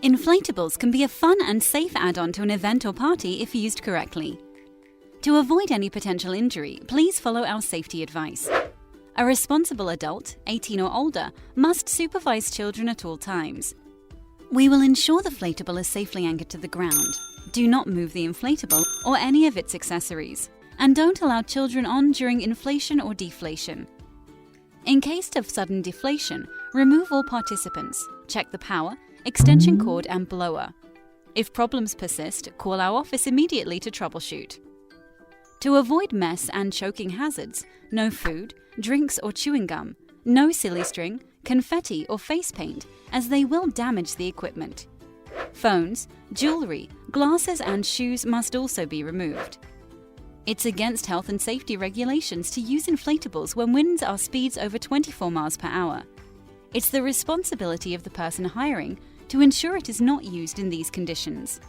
Inflatables can be a fun and safe add-on to an event or party if used correctly. To avoid any potential injury, please follow our safety advice. A responsible adult, 18 or older, must supervise children at all times. We will ensure the inflatable is safely anchored to the ground. Do not move the inflatable or any of its accessories, and don't allow children on during inflation or deflation. In case of sudden deflation, remove all participants, check the power, extension cord and blower. If problems persist, call our office immediately to troubleshoot. To avoid mess and choking hazards, no food, drinks or chewing gum, no silly string, confetti or face paint, as they will damage the equipment. Phones, jewelry, glasses and shoes must also be removed. It's against health and safety regulations to use inflatables when winds are speeds over 24 miles per hour. It's the responsibility of the person hiring to ensure it is not used in these conditions.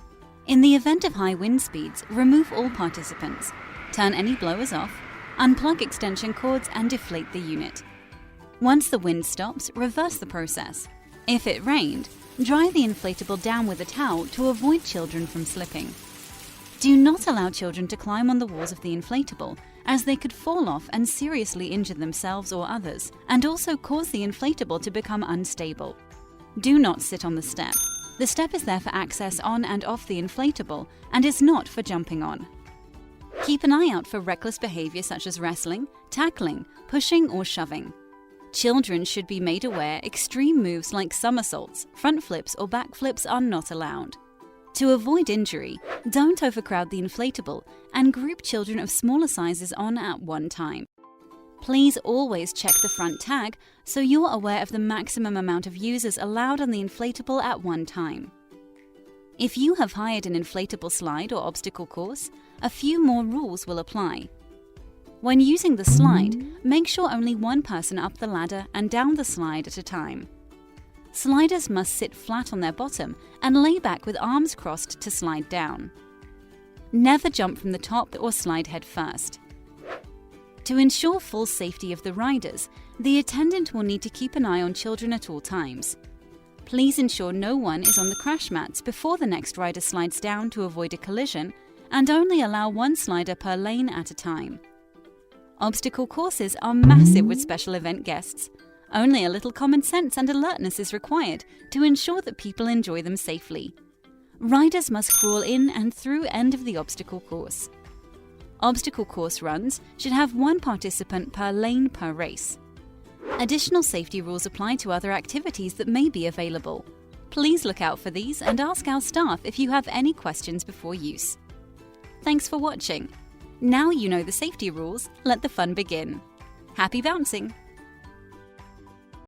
In the event of high wind speeds, remove all participants, turn any blowers off, unplug extension cords and deflate the unit. Once the wind stops, reverse the process. If it rained, dry the inflatable down with a towel to avoid children from slipping. Do not allow children to climb on the walls of the inflatable, as they could fall off and seriously injure themselves or others, and also cause the inflatable to become unstable. Do not sit on the step. The step is there for access on and off the inflatable and is not for jumping on. Keep an eye out for reckless behavior such as wrestling, tackling, pushing or shoving. Children should be made aware extreme moves like somersaults, front flips or back flips are not allowed. To avoid injury, don't overcrowd the inflatable and group children of smaller sizes on at one time. Please always check the front tag so you're aware of the maximum amount of users allowed on the inflatable at one time. If you have hired an inflatable slide or obstacle course, a few more rules will apply. When using the slide, make sure only one person up the ladder and down the slide at a time. Sliders must sit flat on their bottom and lay back with arms crossed to slide down. Never jump from the top or slide head first. To ensure full safety of the riders, the attendant will need to keep an eye on children at all times. Please ensure no one is on the crash mats before the next rider slides down to avoid a collision, and only allow one slider per lane at a time. Obstacle courses are massive with special event guests. Only a little common sense and alertness is required to ensure that people enjoy them safely. Riders must crawl in and through end of the obstacle course. Obstacle course runs should have one participant per lane per race. Additional safety rules apply to other activities that may be available. Please look out for these and ask our staff if you have any questions before use. Thanks for watching. Now you know the safety rules, let the fun begin. Happy bouncing!